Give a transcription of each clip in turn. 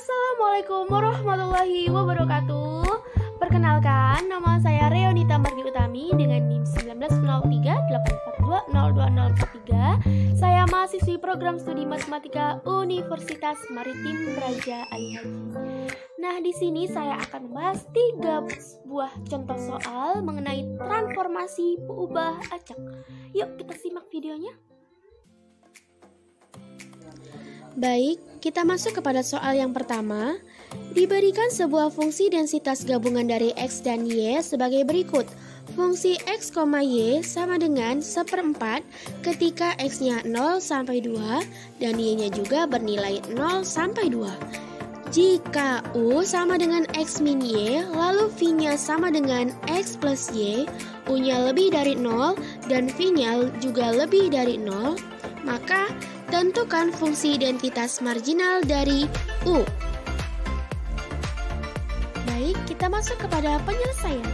Assalamualaikum warahmatullahi wabarakatuh. Perkenalkan, nama saya Reonita Margi Utami dengan NIM 190384202043. Saya mahasiswi program studi matematika Universitas Maritim Raja Ali Haji. Nah, di sini saya akan membahas 3 buah contoh soal mengenai transformasi peubah acak. Yuk kita simak videonya. Baik, kita masuk kepada soal yang pertama. Diberikan sebuah fungsi densitas gabungan dari X dan Y sebagai berikut. Fungsi X, Y sama dengan 1/4 ketika X-nya 0 sampai 2 dan Y-nya juga bernilai 0 sampai 2. Jika U sama dengan X min Y, lalu V-nya sama dengan X plus Y, U-nya lebih dari 0 dan V-nya juga lebih dari 0, maka tentukan fungsi identitas marginal dari U. Baik, kita masuk kepada penyelesaian.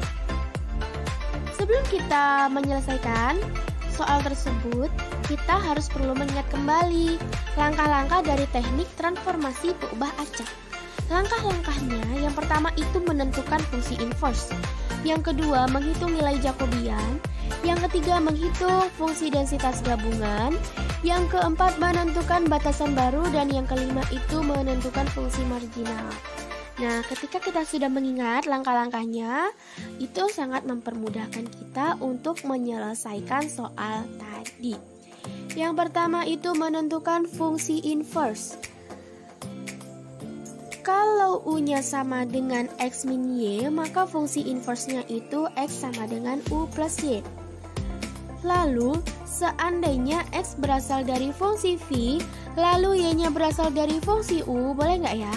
Sebelum kita menyelesaikan soal tersebut, kita harus perlu mengingat kembali langkah-langkah dari teknik transformasi peubah acak. Langkah-langkahnya, yang pertama itu menentukan fungsi inverse. Yang kedua, menghitung nilai Jacobian. Yang ketiga, menghitung fungsi densitas gabungan. Yang keempat, menentukan batasan baru. Dan yang kelima itu menentukan fungsi marginal. Nah, ketika kita sudah mengingat langkah-langkahnya, itu sangat mempermudahkan kita untuk menyelesaikan soal tadi. Yang pertama itu menentukan fungsi inverse. Kalau U-nya sama dengan X min Y, maka fungsi inverse-nya itu X sama dengan U plus Y. Lalu, seandainya X berasal dari fungsi V, lalu Y-nya berasal dari fungsi U, boleh nggak ya?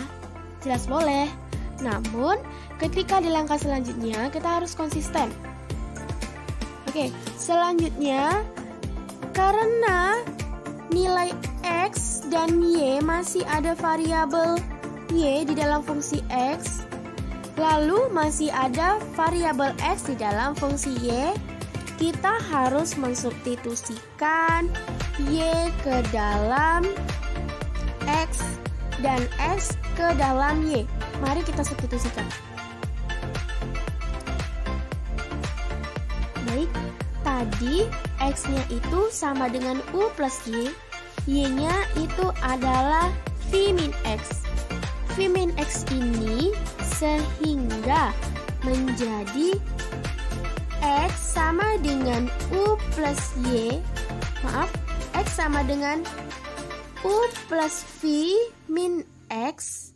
Jelas boleh. Namun, ketika di langkah selanjutnya, kita harus konsisten. Oke, selanjutnya, karena nilai X dan Y masih ada variabel Y di dalam fungsi X, lalu masih ada variabel X di dalam fungsi Y, kita harus mensubstitusikan Y ke dalam X dan X ke dalam Y. Mari kita substitusikan. Baik, tadi X-nya itu sama dengan U plus Y, Y-nya itu adalah V min X. V min X ini sehingga menjadi X sama dengan U plus Y, X sama dengan U plus V min X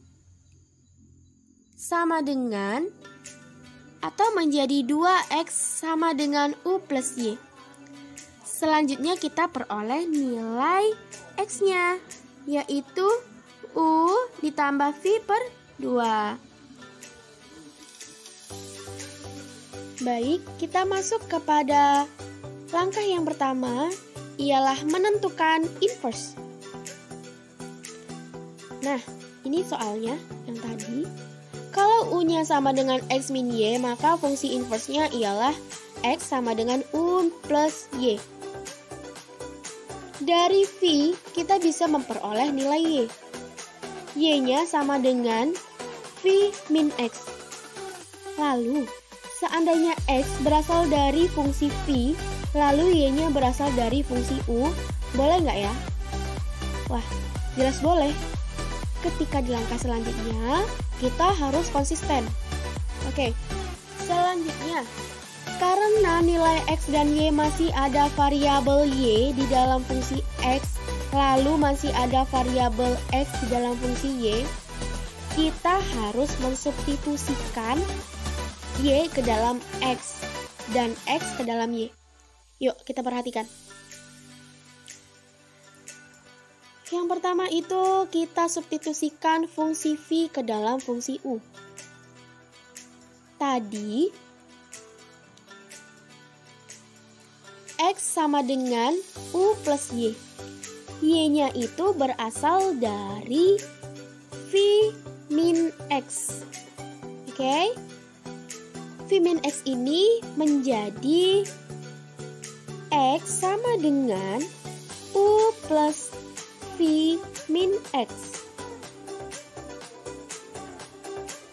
sama dengan atau menjadi 2X sama dengan U plus Y. Selanjutnya kita peroleh nilai X-nya, yaitu U ditambah V per 2. Baik, kita masuk kepada langkah yang pertama, ialah menentukan inverse. Nah, ini soalnya yang tadi. Kalau U-nya sama dengan X min Y, maka fungsi inverse-nya ialah X sama dengan U plus Y. Dari V, kita bisa memperoleh nilai Y. Y-nya sama dengan V min X. Lalu, seandainya X berasal dari fungsi V, lalu Y-nya berasal dari fungsi U, boleh nggak ya? Wah, jelas boleh. Ketika di langkah selanjutnya, kita harus konsisten. Oke, selanjutnya, karena nilai X dan Y masih ada variabel Y di dalam fungsi X, lalu masih ada variabel X di dalam fungsi Y, kita harus mensubstitusikan Y ke dalam X dan X ke dalam Y. Yuk, kita perhatikan. Yang pertama itu kita substitusikan fungsi V ke dalam fungsi U. Tadi X sama dengan U plus Y. Y-nya itu berasal dari V min X. Oke? V min X ini menjadi X sama dengan U plus V min X.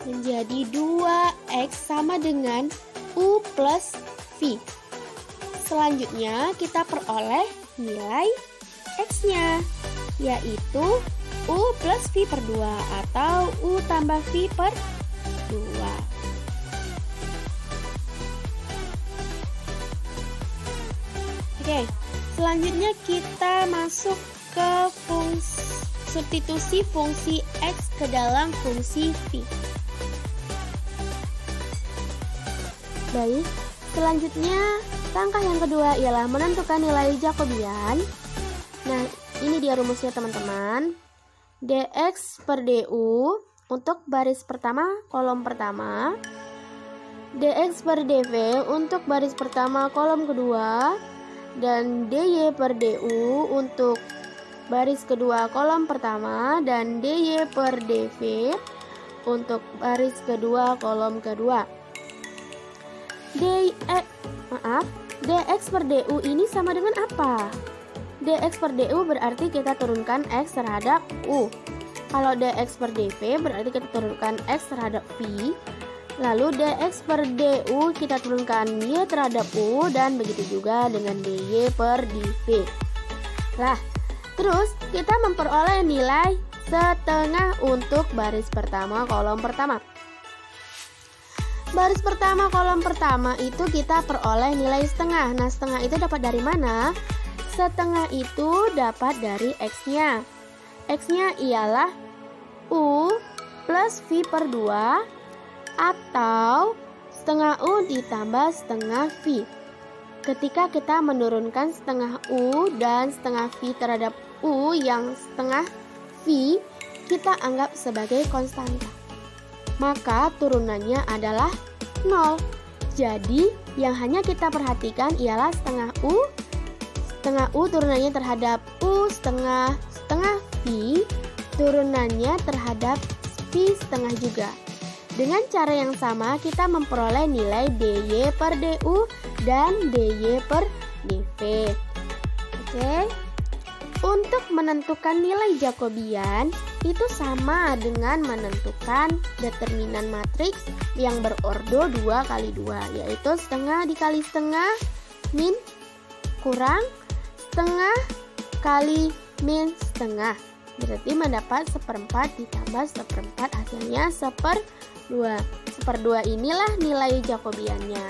menjadi 2X sama dengan U plus V. Selanjutnya kita peroleh nilai X-nya, yaitu U plus V per 2 atau U tambah V per 2. Oke, selanjutnya kita masuk ke substitusi fungsi X ke dalam fungsi V. Baik, selanjutnya langkah yang kedua ialah menentukan nilai Jacobian. Nah, ini dia rumusnya teman-teman. dx per du untuk baris pertama, kolom pertama. dx per dv untuk baris pertama, kolom kedua. Dan dy per du untuk baris kedua, kolom pertama. Dan dy per dv untuk baris kedua, kolom kedua. dx per du ini sama dengan apa? dx per du berarti kita turunkan x terhadap u. Kalau dx per dv berarti kita turunkan x terhadap v. Lalu dx per du kita turunkan y terhadap u, dan begitu juga dengan dy per dv. Lah, terus kita memperoleh nilai setengah untuk baris pertama, kolom pertama. Baris pertama, kolom pertama itu kita peroleh nilai setengah. Nah, setengah itu dapat dari mana? Setengah itu dapat dari X-nya. X-nya ialah U plus V per 2 atau setengah U ditambah setengah V. Ketika kita menurunkan setengah U dan setengah V terhadap U yang setengah V, kita anggap sebagai konstanta. Maka turunannya adalah 0. Jadi yang hanya kita perhatikan ialah setengah U. Setengah U turunannya terhadap U setengah V, turunannya terhadap V setengah juga. Dengan cara yang sama kita memperoleh nilai dy per du dan dy per dv. Oke. Untuk menentukan nilai Jacobian itu sama dengan menentukan determinan matriks yang berordo 2 kali 2, yaitu setengah dikali setengah min kurang setengah kali min setengah. Berarti mendapat seperempat ditambah seperempat, hasilnya seperdua. Seperdua inilah nilai Jacobiannya.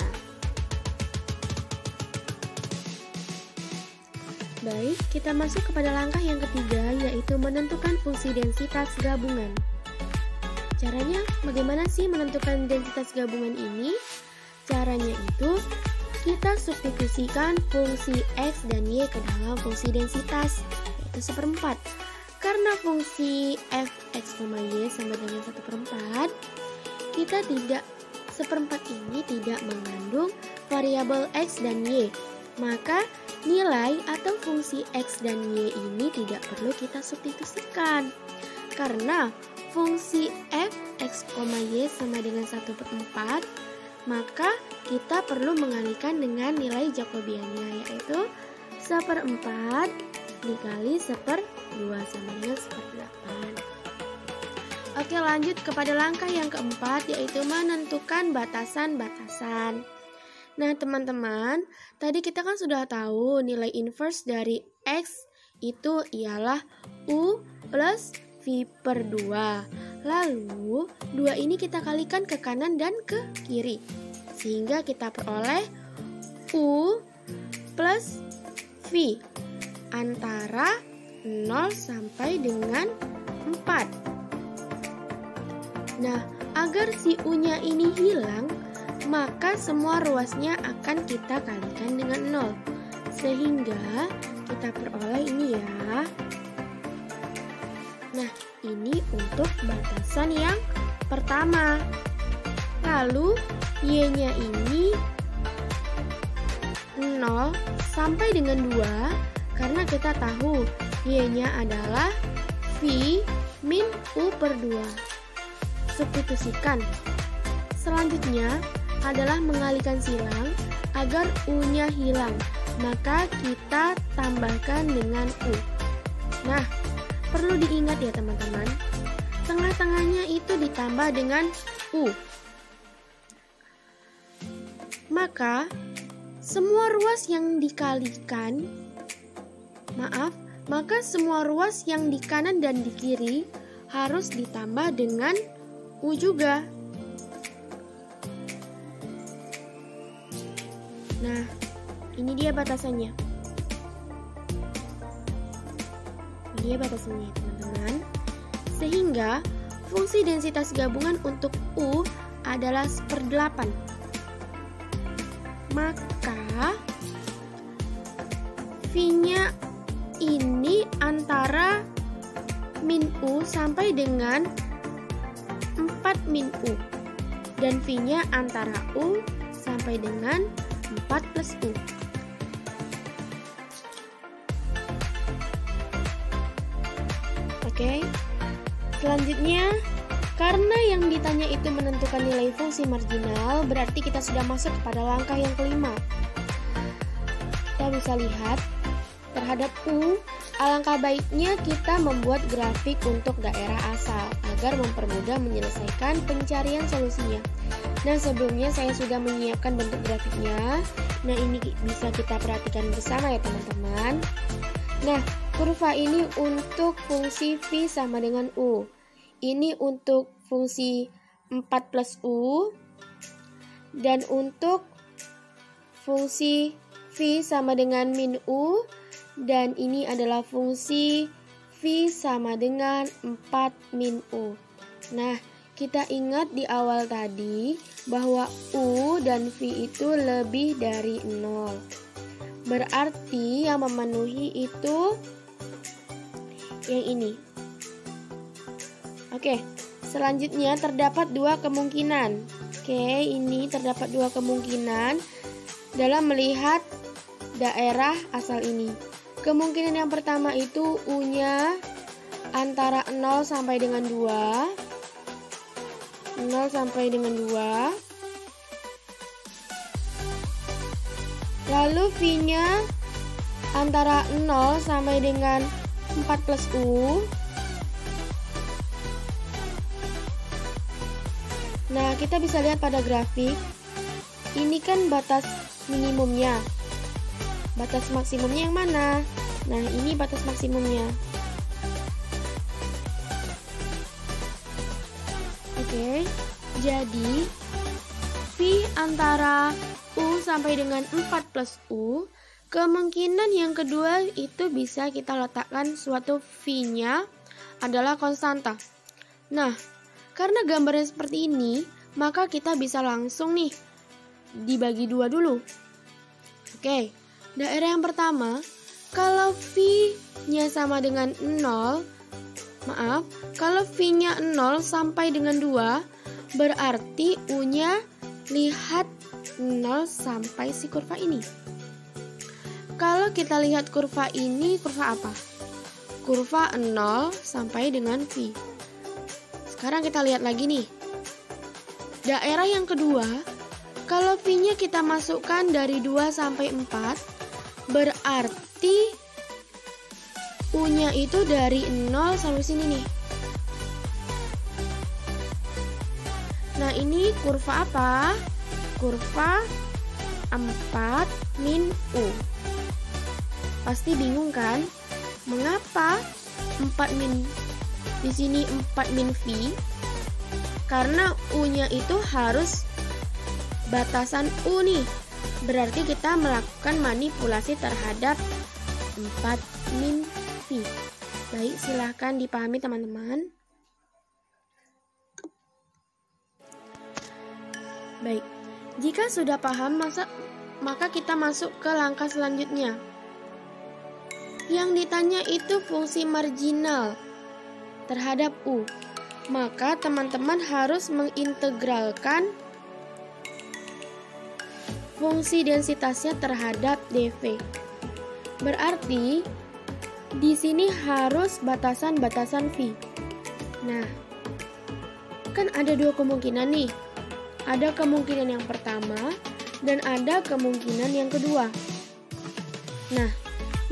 Baik, kita masuk kepada langkah yang ketiga, yaitu menentukan fungsi densitas gabungan. Caranya bagaimana sih menentukan densitas gabungan ini? Caranya itu kita substitusikan fungsi X dan Y ke dalam fungsi densitas, yaitu seperempat. Karena fungsi f(x, y) sama dengan 1/4, kita tidak seperempat ini tidak mengandung variabel X dan Y. Maka nilai atau fungsi X dan Y ini tidak perlu kita substitusikan. Karena fungsi f(x, y) sama dengan 1/4, maka kita perlu mengalihkan dengan nilai Jacobiannya, yaitu 1/4 dikali 1/2 sama dengan 1/8. Oke, lanjut kepada langkah yang keempat, yaitu menentukan batasan-batasan. Nah teman-teman, tadi kita kan sudah tahu nilai inverse dari X itu ialah U plus V per 2. Lalu 2 ini kita kalikan ke kanan dan ke kiri, sehingga kita peroleh U plus V antara 0 sampai dengan 4. Nah, agar si U-nya ini hilang, maka semua ruasnya akan kita kalikan dengan 0. Sehingga kita peroleh ini ya. Nah, ini untuk batasan yang pertama. Lalu Y-nya ini 0 sampai dengan 2. Karena kita tahu Y-nya adalah V min U per 2. Substitusikan. Selanjutnya adalah mengalihkan silang agar U-nya hilang. Maka kita tambahkan dengan U. Nah, perlu diingat ya teman-teman, tengah-tengahnya itu ditambah dengan U. Maka semua ruas yang dikalikan, maka semua ruas yang di kanan dan di kiri harus ditambah dengan U juga. Nah, ini dia batasannya. Ini dia batasannya, teman-teman. Sehingga fungsi densitas gabungan untuk U adalah 1/8. Maka V-nya ini antara min U sampai dengan 4 min U. Dan V-nya antara U sampai dengan 4 plus U. Oke. Selanjutnya, karena yang ditanya itu menentukan nilai fungsi marginal, berarti kita sudah masuk kepada langkah yang kelima. Kita bisa lihat terhadap U, alangkah baiknya kita membuat grafik untuk daerah asal agar mempermudah menyelesaikan pencarian solusinya. Nah, sebelumnya saya sudah menyiapkan bentuk grafiknya. Nah, ini bisa kita perhatikan bersama ya teman-teman. Nah, kurva ini untuk fungsi V sama dengan U. Ini untuk fungsi 4 plus U. Dan untuk fungsi V sama dengan min U. Dan ini adalah fungsi V sama dengan 4 min U. Nah, kita ingat di awal tadi bahwa U dan V itu lebih dari 0. Berarti yang memenuhi itu yang ini. Oke, selanjutnya terdapat dua kemungkinan. Oke, ini terdapat dua kemungkinan dalam melihat daerah asal ini. Kemungkinan yang pertama itu U-nya antara 0 sampai dengan 2. 0 sampai dengan 2. Lalu V-nya antara 0 sampai dengan 4 plus U. Nah, kita bisa lihat pada grafik. Ini kan batas minimumnya. Batas maksimumnya yang mana? Nah, ini batas maksimumnya. Oke, jadi V antara U sampai dengan 4 plus U, kemungkinan yang kedua itu bisa kita letakkan suatu V-nya adalah konstanta. Nah, karena gambarnya seperti ini, maka kita bisa langsung nih dibagi dua dulu. Oke, daerah yang pertama, kalau V-nya sama dengan 0, kalau V-nya 0 sampai dengan 2, berarti U-nya lihat 0 sampai si kurva ini. Kalau kita lihat kurva ini, kurva apa? Kurva 0 sampai dengan V. Sekarang kita lihat lagi nih. Daerah yang kedua, kalau V-nya kita masukkan dari 2 sampai 4, berarti U-nya itu dari 0 sampai sini nih. Nah, ini kurva apa? Kurva 4 min U. Pasti bingung kan? Mengapa 4 min di sini 4 min V? Karena U-nya itu harus batasan U nih. Berarti kita melakukan manipulasi terhadap 4 min V. Baik, silahkan dipahami teman-teman. Baik, jika sudah paham, maka kita masuk ke langkah selanjutnya. Yang ditanya itu fungsi marginal terhadap U. Maka teman-teman harus mengintegralkan fungsi densitasnya terhadap dV. Berarti di sini harus batasan-batasan V. Nah, kan ada dua kemungkinan nih. Ada kemungkinan yang pertama dan ada kemungkinan yang kedua. Nah,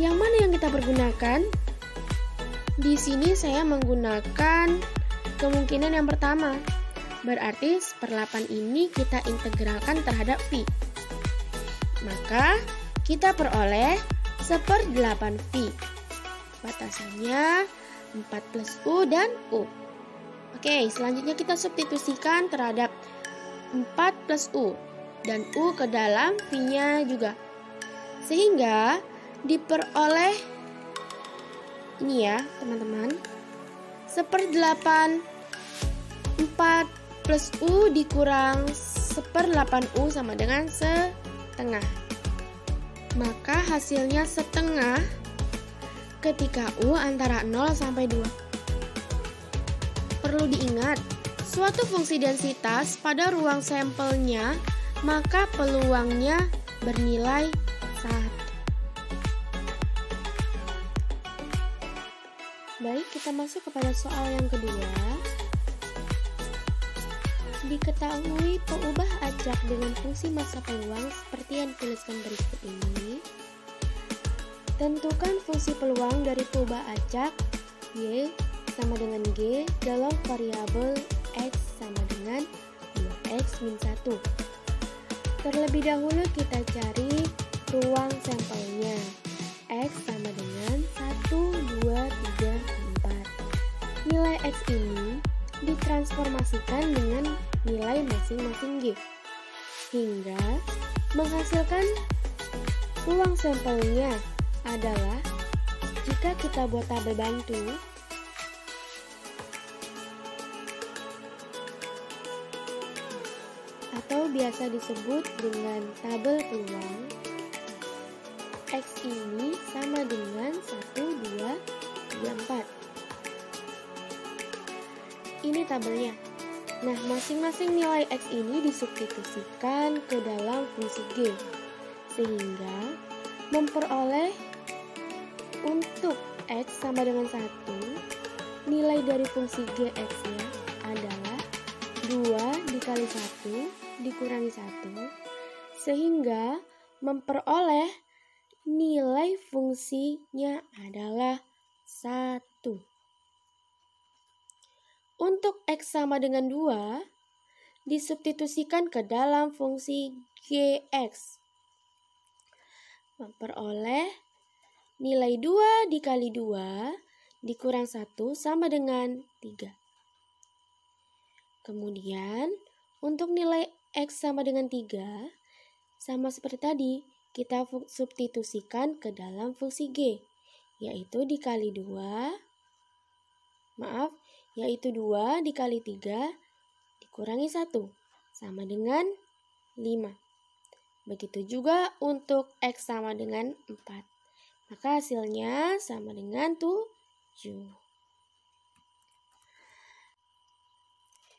yang mana yang kita pergunakan? Di sini saya menggunakan kemungkinan yang pertama. Berarti 1/8 ini kita integralkan terhadap V. Maka kita peroleh 1/8 V. Batasannya 4 plus U dan U. Oke, selanjutnya kita substitusikan terhadap 4 plus U dan U ke dalam V-nya juga. Sehingga diperoleh ini ya teman-teman, 1/8 4 plus U dikurang 1/8 U sama dengan setengah. Maka hasilnya setengah ketika U antara 0 sampai 2. Perlu diingat, suatu fungsi densitas pada ruang sampelnya, maka peluangnya bernilai 1. Baik, kita masuk kepada soal yang kedua. Diketahui pengubah acak dengan fungsi massa peluang seperti yang dituliskan berikut ini. Tentukan fungsi peluang dari pengubah acak Y sama dengan G dalam variabel X sama dengan 2X min 1. Terlebih dahulu kita cari ruang sampelnya. X sama dengan 1, 2, 3, 4. Nilai X ini ditransformasikan dengan nilai masing-masing G, hingga menghasilkan ruang sampelnya adalah, jika kita buat tabel bantu, atau biasa disebut dengan tabel peluang, X ini sama dengan 1, 2, 3, 4. Ini tabelnya. Nah, masing-masing nilai X ini disubstitusikan ke dalam fungsi G, sehingga memperoleh untuk X sama dengan 1, nilai dari fungsi Gx-nya adalah 2 dikali 1 dikurangi 1, sehingga memperoleh nilai fungsinya adalah 1. Untuk X sama dengan 2, disubstitusikan ke dalam fungsi Gx. Memperoleh nilai 2 dikali 2 dikurang 1 sama dengan 3. Kemudian, untuk nilai X sama dengan 3, sama seperti tadi, kita substitusikan ke dalam fungsi G, yaitu dikali 2, yaitu 2 dikali 3 dikurangi 1 sama dengan 5. Begitu juga untuk X sama dengan 4. Maka hasilnya sama dengan 7.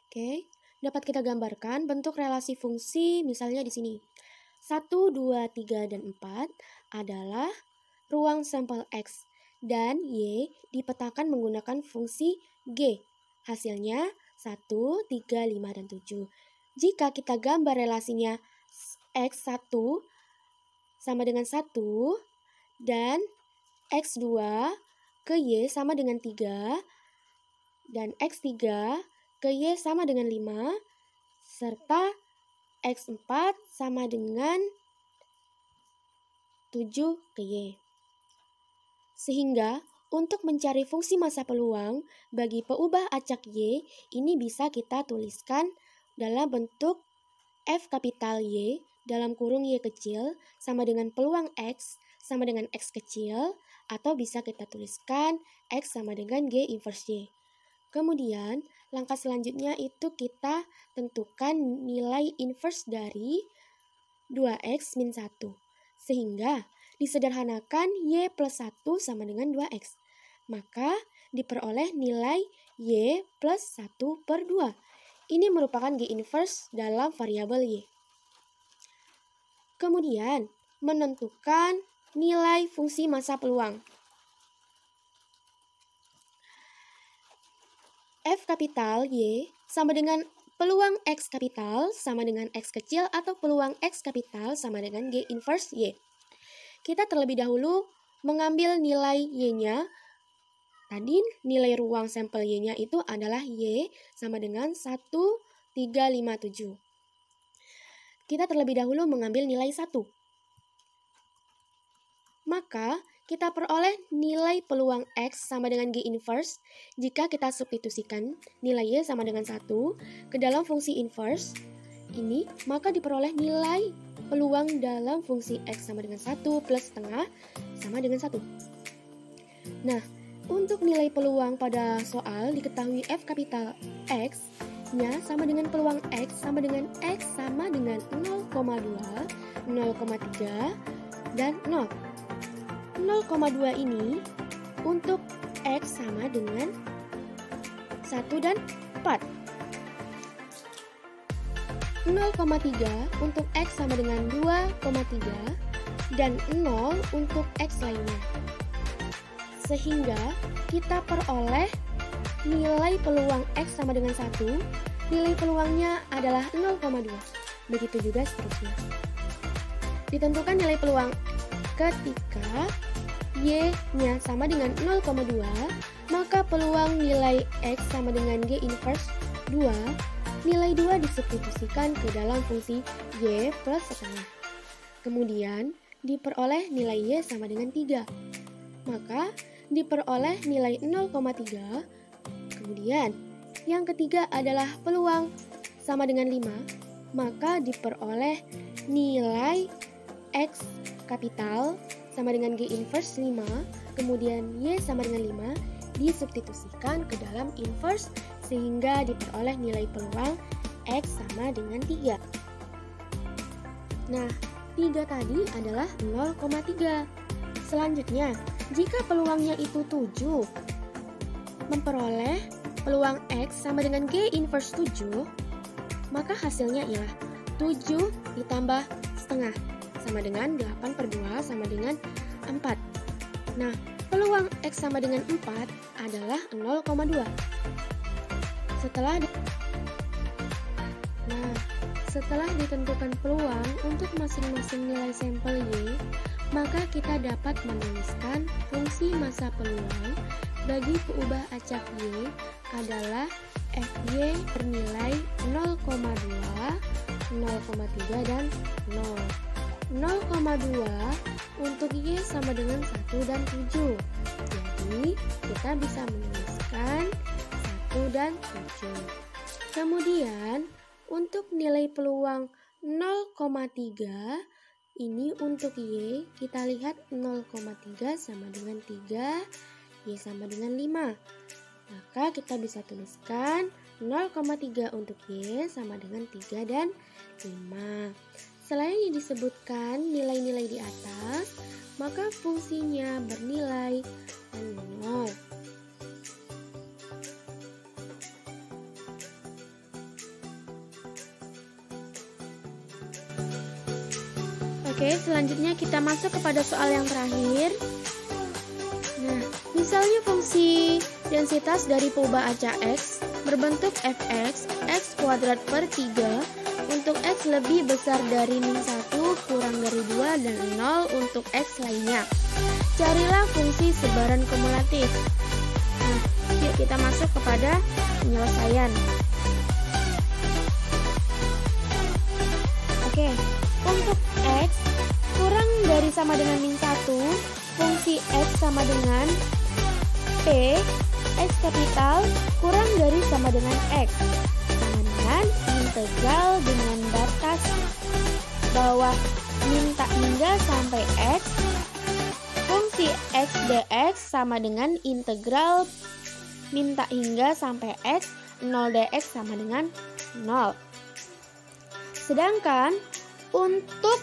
Oke, dapat kita gambarkan bentuk relasi fungsi misalnya di sini. 1, 2, 3, dan 4 adalah ruang sampel X dan Y dipetakan menggunakan fungsi G. Hasilnya 1, 3, 5, dan 7. Jika kita gambar relasinya X1 sama dengan 1 dan X2 ke Y sama dengan 3 dan X3 ke Y sama dengan 5 serta X4 sama dengan 7 ke Y. Sehingga untuk mencari fungsi massa peluang bagi peubah acak Y, ini bisa kita tuliskan dalam bentuk F kapital Y dalam kurung Y kecil sama dengan peluang X sama dengan X kecil, atau bisa kita tuliskan X sama dengan G inverse Y. Kemudian, langkah selanjutnya itu kita tentukan nilai inverse dari 2X min 1. Sehingga disederhanakan Y plus 1 sama dengan 2X. Maka diperoleh nilai Y plus 1 per 2. Ini merupakan G inverse dalam variabel Y. Kemudian, menentukan nilai fungsi massa peluang. F kapital Y sama dengan peluang X kapital sama dengan X kecil atau peluang X kapital sama dengan G inverse Y. Kita terlebih dahulu mengambil nilai Y-nya. Tadi nilai ruang sampel Y-nya itu adalah Y sama dengan 1, 357. Kita terlebih dahulu mengambil nilai 1. Maka kita peroleh nilai peluang X sama dengan G inverse jika kita substitusikan nilai Y sama dengan 1 ke dalam fungsi inverse ini, maka diperoleh nilai peluang dalam fungsi X sama dengan 1 plus setengah sama dengan 1. Nah, untuk nilai peluang pada soal diketahui F kapital X-nya sama dengan peluang X sama dengan X sama dengan 0,2, 0,3, dan 0. 0,2 ini untuk X sama dengan 1 dan 4. 0,3 untuk X sama dengan 2,3 dan 0 untuk X lainnya. Sehingga kita peroleh nilai peluang X sama dengan 1, nilai peluangnya adalah 0,2. Begitu juga seterusnya. Ditentukan nilai peluang ketika Y-nya sama dengan 0,2, maka peluang nilai X sama dengan G inverse 2, nilai 2 disubstitusikan ke dalam fungsi Y plus setengah. Kemudian diperoleh nilai Y sama dengan 3. Maka diperoleh nilai 0,3. Kemudian yang ketiga adalah peluang sama dengan 5. Maka diperoleh nilai X kapital sama dengan G inverse 5. Kemudian Y sama dengan 5 disubstitusikan ke dalam inverse sehingga diperoleh nilai peluang X sama dengan 3. Nah, 3 tadi adalah 0,3. Selanjutnya, jika peluangnya itu 7, memperoleh peluang X sama dengan G inverse 7, maka hasilnya ialah 7 ditambah setengah sama dengan 8/2 sama dengan 4. Nah, peluang X sama dengan 4 adalah 0,2. Setelah ditentukan peluang untuk masing-masing nilai sampel Y, maka kita dapat menuliskan fungsi massa peluang bagi peubah acak Y adalah Fy bernilai 0,2, 0,3, dan 0. 0,2 untuk Y sama dengan 1 dan 7. Jadi, kita bisa menuliskan 1 dan 7. Kemudian, untuk nilai peluang 0,3, ini untuk Y, kita lihat 0,3 sama dengan 3, Y sama dengan 5. Maka kita bisa tuliskan 0,3 untuk Y sama dengan 3 dan 5. Selain yang disebutkan nilai-nilai di atas, maka fungsinya bernilai 0. Oke, selanjutnya kita masuk kepada soal yang terakhir. Nah, misalnya fungsi densitas dari peubah acak X berbentuk fx, x kuadrat per 3 untuk X lebih besar dari min 1 kurang dari 2 dan 0 untuk X lainnya. Carilah fungsi sebaran kumulatif. Nah, yuk kita masuk kepada penyelesaian. Oke, untuk X kurang dari sama dengan min 1, fungsi X sama dengan P, X kapital kurang dari sama dengan X. Sama dengan integral dengan batas bawah min tak hingga sampai X. Fungsi X dx sama dengan integral min tak hingga sampai X, 0 dx sama dengan 0. Sedangkan untuk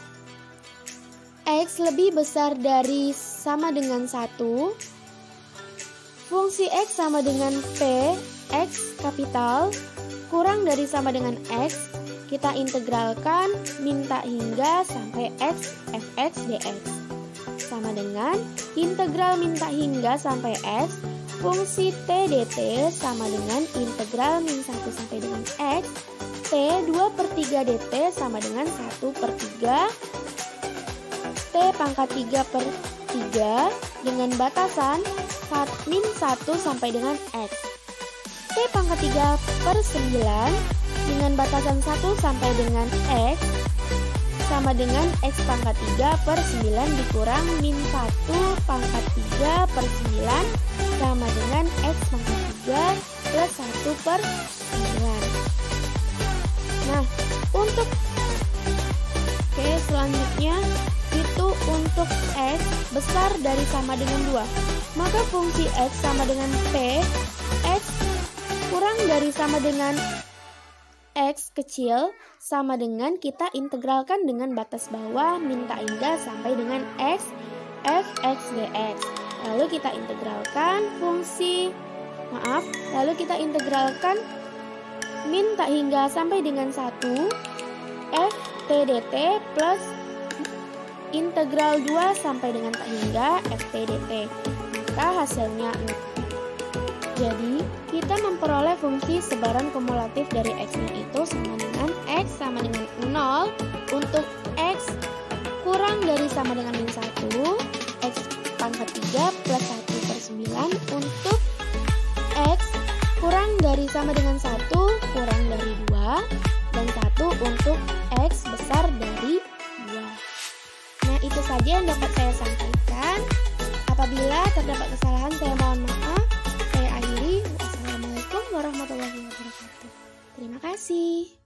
X lebih besar dari sama dengan 1, fungsi X sama dengan P, X kapital, kurang dari sama dengan X, kita integralkan min tak hingga sampai X, fx dx. Sama dengan integral min tak hingga sampai X, fungsi T dt sama dengan integral min 1 sampai dengan X, T 2/3 dt sama dengan 1/3 T pangkat 3/3 dengan batasan min 1 sampai dengan X. P pangkat 3 per 9 dengan batasan 1 sampai dengan X sama dengan X pangkat 3 per 9 dikurang min 1 pangkat 3 per 9 sama dengan X pangkat 3 plus 1 per 9. Nah, untuk selanjutnya itu untuk X besar dari sama dengan 2. Maka fungsi X sama dengan P, X kurang dari sama dengan X kecil sama dengan kita integralkan dengan batas bawah minta hingga sampai dengan X fx dx. Lalu kita integralkan lalu kita integralkan min tak hingga sampai dengan 1 f t dt plus integral 2 sampai dengan tak hingga f t dt. Maka hasilnya 0. Jadi kita memperoleh fungsi sebaran kumulatif dari x-nya itu sama dengan x sama dengan 0 untuk x kurang dari sama dengan min 1 x pangkat 3 plus 1 per 9 untuk X kurang dari sama dengan 1 kurang dari 2 dan 1 untuk X besar dari 2. Nah, itu saja yang dapat saya sampaikan. Apabila terdapat kesalahan saya mohon maaf. Saya akhiri. Wassalamualaikum warahmatullahi wabarakatuh. Terima kasih.